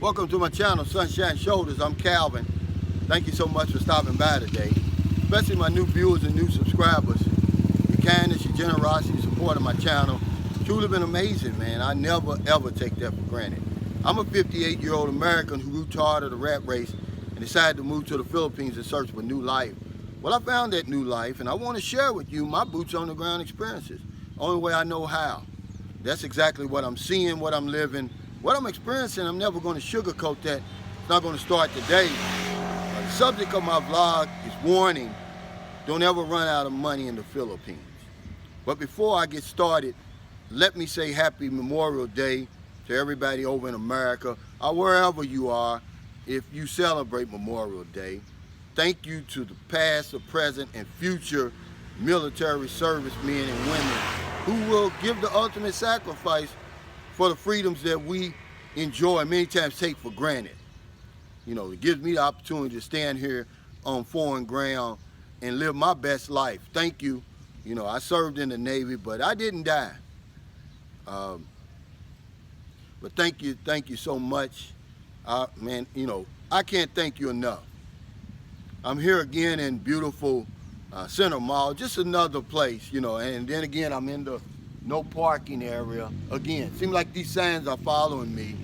Welcome to my channel, Sunshine Shoulders. I'm Calvin. Thank you so much for stopping by today, especially my new viewers and new subscribers. Your kindness, your generosity, your support of my channel, truly been amazing, man. I never ever take that for granted. I'm a 58-year-old American who grew tired of the rat race and decided to move to the Philippines in search for new life. Well, I found that new life, and I want to share with you my boots on the ground experiences. Only way I know how. That's exactly what I'm seeing, what I'm living, what I'm experiencing. I'm never going to sugarcoat that. It's not going to start today. The subject of my vlog is warning, don't ever run out of money in the Philippines. But before I get started, let me say happy Memorial Day to everybody over in America, or wherever you are, if you celebrate Memorial Day. Thank you to the past, the present, and future military servicemen and women who will give the ultimate sacrifice for the freedoms that we enjoy and many times take for granted. You know, it gives me the opportunity to stand here on foreign ground and live my best life. Thank you. You know, I served in the Navy, but I didn't die. But thank you so much. Man, you know, I can't thank you enough. I'm here again in beautiful Center Mall, just another place, you know, and then again, I'm in the no parking area. Again, seems like these signs are following me.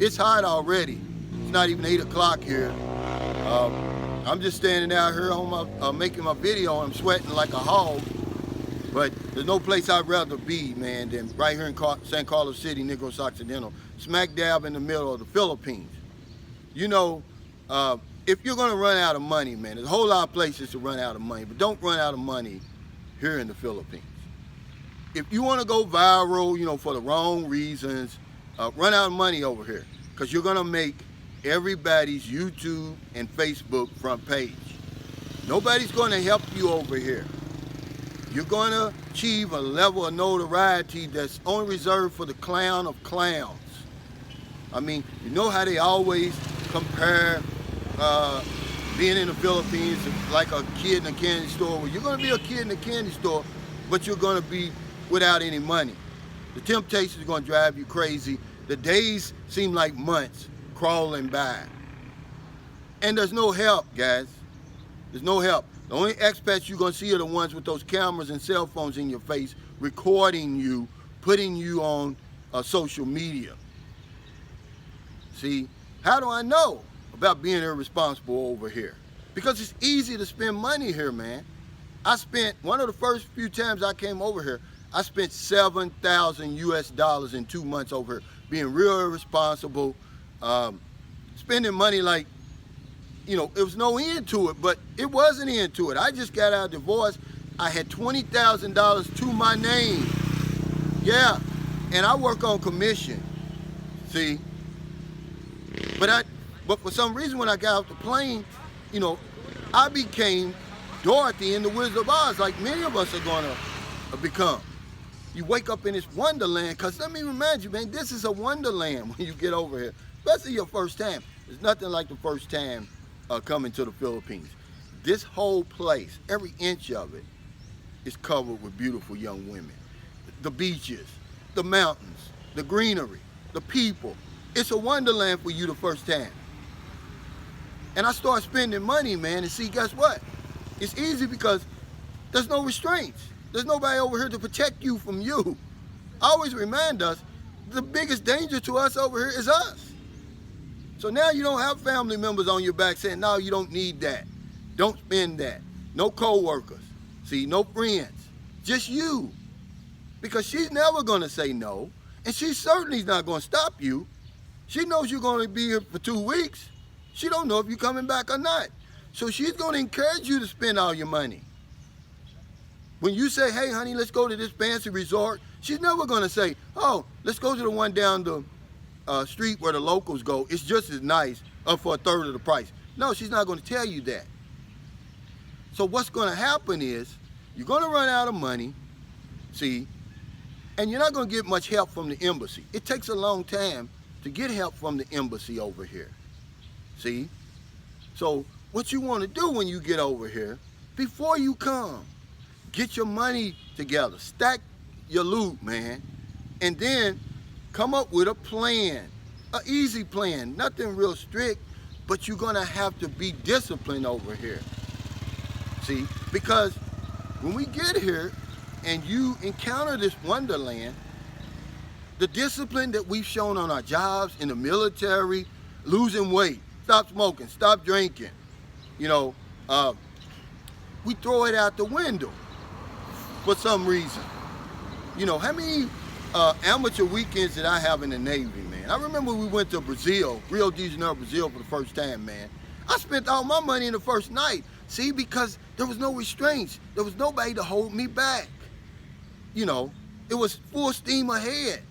It's hot already. It's not even 8 o'clock here. I'm just standing out here on my, making my video. I'm sweating like a hog, but there's no place I'd rather be, man, than right here in San Carlos City, Negros Occidental, smack dab in the middle of the Philippines. You know, if you're gonna run out of money, man, there's a whole lot of places to run out of money, but don't run out of money here in the Philippines. If you wanna go viral, you know, for the wrong reasons, run out of money over here, because you're gonna make everybody's YouTube and Facebook front page. Nobody's gonna help you over here. You're gonna achieve a level of notoriety that's only reserved for the clown of clowns. I mean, you know how they always compare being in the Philippines like a kid in a candy store. Well, you're gonna be a kid in a candy store, but you're gonna be without any money. The temptation is gonna drive you crazy. The days seem like months crawling by. And there's no help, guys. There's no help. The only expats you're gonna see are the ones with those cameras and cell phones in your face, recording you, putting you on social media. See, how do I know about being irresponsible over here? Because it's easy to spend money here, man. I spent, one of the first few times I came over here, I spent 7,000 US dollars in 2 months over here, being real irresponsible, spending money like, you know, there was no end to it, but it was an end to it. I just got out of divorce. I had $20,000 to my name. Yeah, and I work on commission, see? But for some reason, when I got off the plane, you know, I became Dorothy in the Wizard of Oz, like many of us are gonna become. You wake up in this wonderland, because let me remind you, man, this is a wonderland when you get over here, especially your first time. There's nothing like the first time coming to the Philippines. This whole place, every inch of it, is covered with beautiful young women. The beaches, the mountains, the greenery, the people. It's a wonderland for you the first time. And I start spending money, man, and see, guess what? It's easy because there's no restraints. There's nobody over here to protect you from you. I always remind us, the biggest danger to us over here is us. So now you don't have family members on your back saying, no, you don't need that. Don't spend that. No co-workers. See, no friends. Just you. Because she's never gonna say no, and she certainly is not gonna stop you. She knows you're gonna be here for 2 weeks. She don't know if you're coming back or not. So she's gonna encourage you to spend all your money. When you say, hey honey, let's go to this fancy resort, she's never gonna say, oh, let's go to the one down the street where the locals go. It's just as nice, for a third of the price. No, she's not gonna tell you that. So what's gonna happen is, you're gonna run out of money, see, and you're not gonna get much help from the embassy. It takes a long time to get help from the embassy over here. See? So what you want to do when you get over here, before you come, get your money together, stack your loot, man, and then come up with a plan An easy plan, nothing real strict, but you're gonna have to be disciplined over here. See, because when we get here and you encounter this wonderland, the discipline that we've shown on our jobs, in the military, losing weight, stop smoking, stop drinking, you know, we throw it out the window for some reason. You know, how many amateur weekends did I have in the Navy, man? I remember we went to Brazil, Rio de Janeiro, Brazil for the first time, man. I spent all my money in the first night. See, because there was no restraints. There was nobody to hold me back. You know, it was full steam ahead.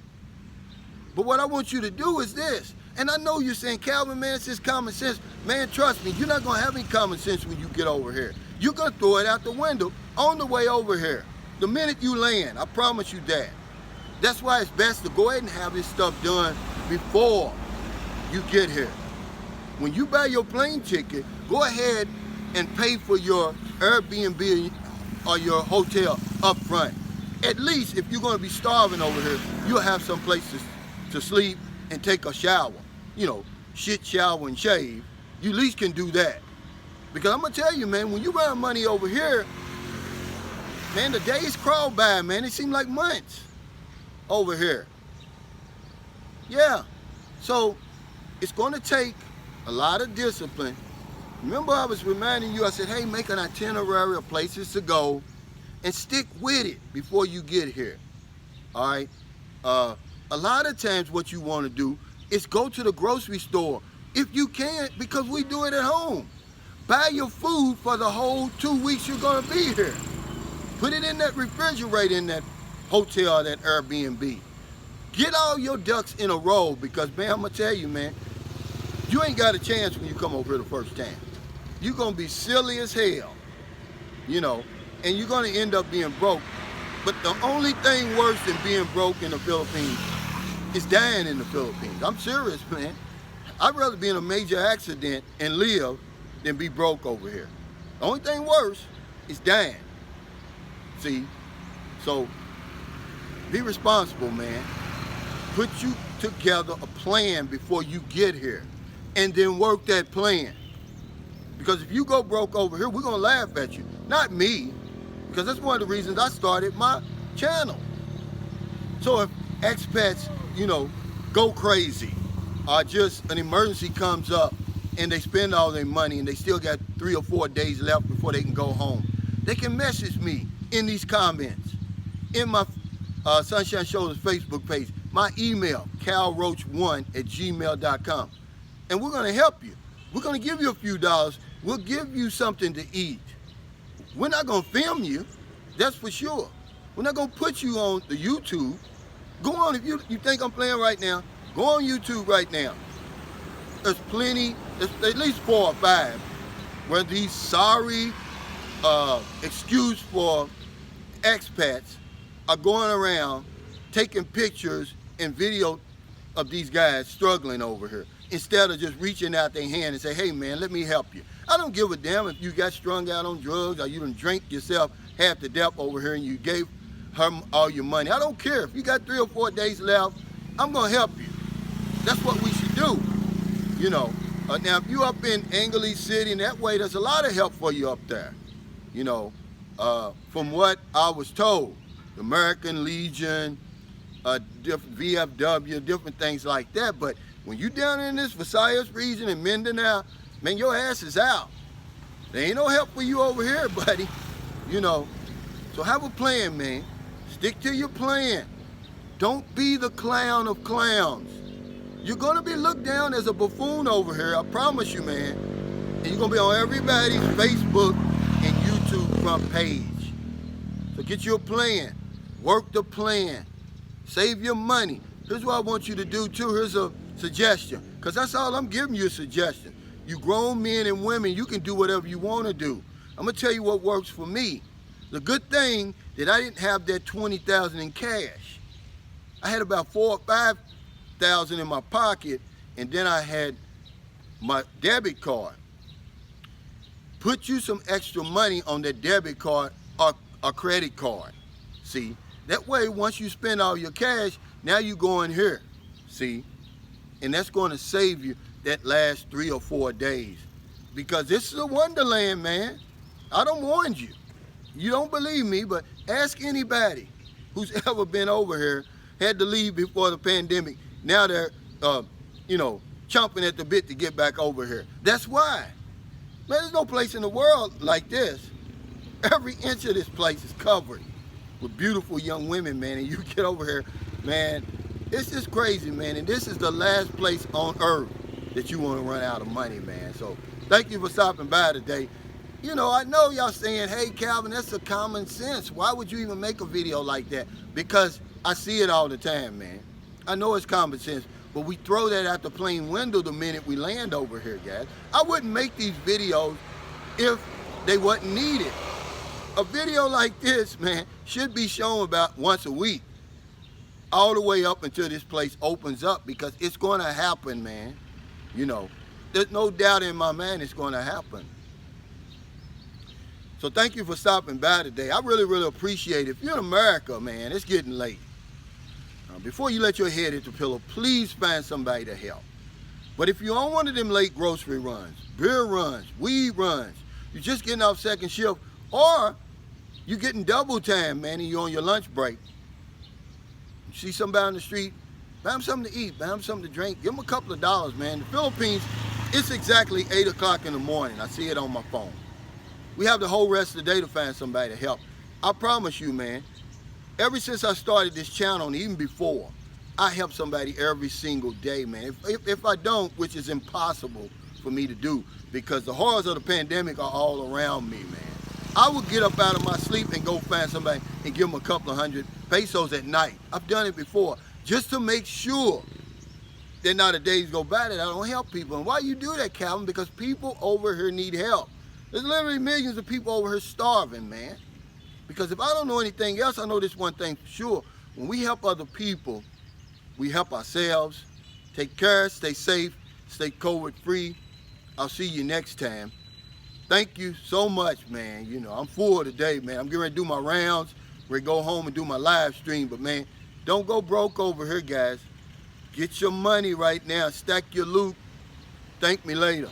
But what I want you to do is this. And I know you're saying, Calvin, man, it's just common sense. Man, trust me, you're not going to have any common sense when you get over here. You're going to throw it out the window on the way over here. The minute you land, I promise you that. That's why it's best to go ahead and have this stuff done before you get here. When you buy your plane ticket, go ahead and pay for your Airbnb or your hotel up front. At least if you're going to be starving over here, you'll have some place to sleep and take a shower. You know, shit, shower, and shave. You at least can do that. Because I'm going to tell you, man, when you run money over here, man, the days crawl by, man. It seems like months over here. Yeah. So it's going to take a lot of discipline. Remember, I was reminding you, I said, hey, make an itinerary of places to go and stick with it before you get here. All right? A lot of times what you want to do is go to the grocery store if you can, because we do it at home. Buy your food for the whole 2 weeks you're going to be here. Put it in that refrigerator in that hotel, that Airbnb. Get all your ducks in a row because, man, I'm going to tell you, man, you ain't got a chance when you come over here the first time. You're going to be silly as hell, you know, and you're going to end up being broke. But the only thing worse than being broke in the Philippines is dying in the Philippines. I'm serious, man. I'd rather be in a major accident and live than be broke over here. The only thing worse is dying. See? So, be responsible, man. Put you together a plan before you get here and then work that plan. Because if you go broke over here, we're going to laugh at you. Not me, because that's one of the reasons I started my channel. So if expats, you know, go crazy, or just an emergency comes up and they spend all their money and they still got 3 or 4 days left before they can go home, they can message me in these comments, in my Sunshine Shoulders Facebook page, my email, calroach1@gmail.com. And we're going to help you. We're going to give you a few dollars. We'll give you something to eat. We're not going to film you, that's for sure. We're not going to put you on the YouTube. Go on, if you think I'm playing right now, go on YouTube right now. There's plenty, there's at least 4 or 5, where these sorry excuse for expats are going around taking pictures and video of these guys struggling over here, instead of just reaching out their hand and say, hey man, let me help you. I don't give a damn if you got strung out on drugs or you done drank yourself half to death over here and you gave her all your money. I don't care. If you got 3 or 4 days left, I'm going to help you. That's what we should do, you know. Now, if you up in Angeles City and that way, there's a lot of help for you up there, you know. From what I was told, the American Legion, different VFW, different things like that. But when you down in this Visayas region and Mindanao, man, your ass is out. There ain't no help for you over here, buddy. You know, so have a plan, man. Stick to your plan. Don't be the clown of clowns. You're gonna be looked down as a buffoon over here, I promise you, man. And you're gonna be on everybody's Facebook and YouTube front page. So get your plan. Work the plan. Save your money. Here's what I want you to do too. Here's a suggestion, because that's all I'm giving you, a suggestion. You grown men and women, you can do whatever you want to do. I'm going to tell you what works for me. The good thing that I didn't have that $20,000 in cash. I had about $4,000 or $5,000 in my pocket, and then I had my debit card. Put you some extra money on that debit card or credit card. See, that way once you spend all your cash, now you go in here. See, And that's going to save you that last 3 or 4 days. Because this is a wonderland, man. I done warned you. You don't believe me, but ask anybody who's ever been over here, had to leave before the pandemic. Now they're, chomping at the bit to get back over here. That's why. Man, there's no place in the world like this. Every inch of this place is covered with beautiful young women, man. And you get over here, man, it's just crazy, man. And this is the last place on earth that you want to run out of money, man. So thank you for stopping by today. I know y'all saying, hey, Calvin, that's a common sense. Why would you even make a video like that? Because I see it all the time, man. I know it's common sense, but we throw that out the plane window the minute we land over here, guys. I wouldn't make these videos if they wasn't needed. A video like this, man, should be shown about once a week, all the way up until this place opens up, because it's going to happen, man. There's no doubt in my mind it's going to happen. So thank you for stopping by today. I really, really appreciate it. If you're in America, man, it's getting late. Before you let your head hit the pillow, please find somebody to help. But if you're on one of them late grocery runs, beer runs, weed runs, you're just getting off second shift, or you're getting double time, man, and you're on your lunch break, you see somebody on the street, buy them something to eat, buy them something to drink, give them a couple of dollars, man. The Philippines, it's exactly 8 o'clock in the morning. I see it on my phone. We have the whole rest of the day to find somebody to help. I promise you, man, ever since I started this channel, and even before, I help somebody every single day, man. If I don't, which is impossible for me to do, because the horrors of the pandemic are all around me, man. I would get up out of my sleep and go find somebody and give them a couple of hundred pesos at night. I've done it before, just to make sure that not a days go by that I don't help people. And why you do that, Calvin? Because people over here need help. There's literally millions of people over here starving, man. Because if I don't know anything else, I know this one thing for sure. When we help other people, we help ourselves. Take care, stay safe, stay COVID-free. I'll see you next time. Thank you so much, man. I'm full today, man. I'm getting ready to do my rounds. We're going to go home and do my live stream. But, man, don't go broke over here, guys. Get your money right now. Stack your loot. Thank me later.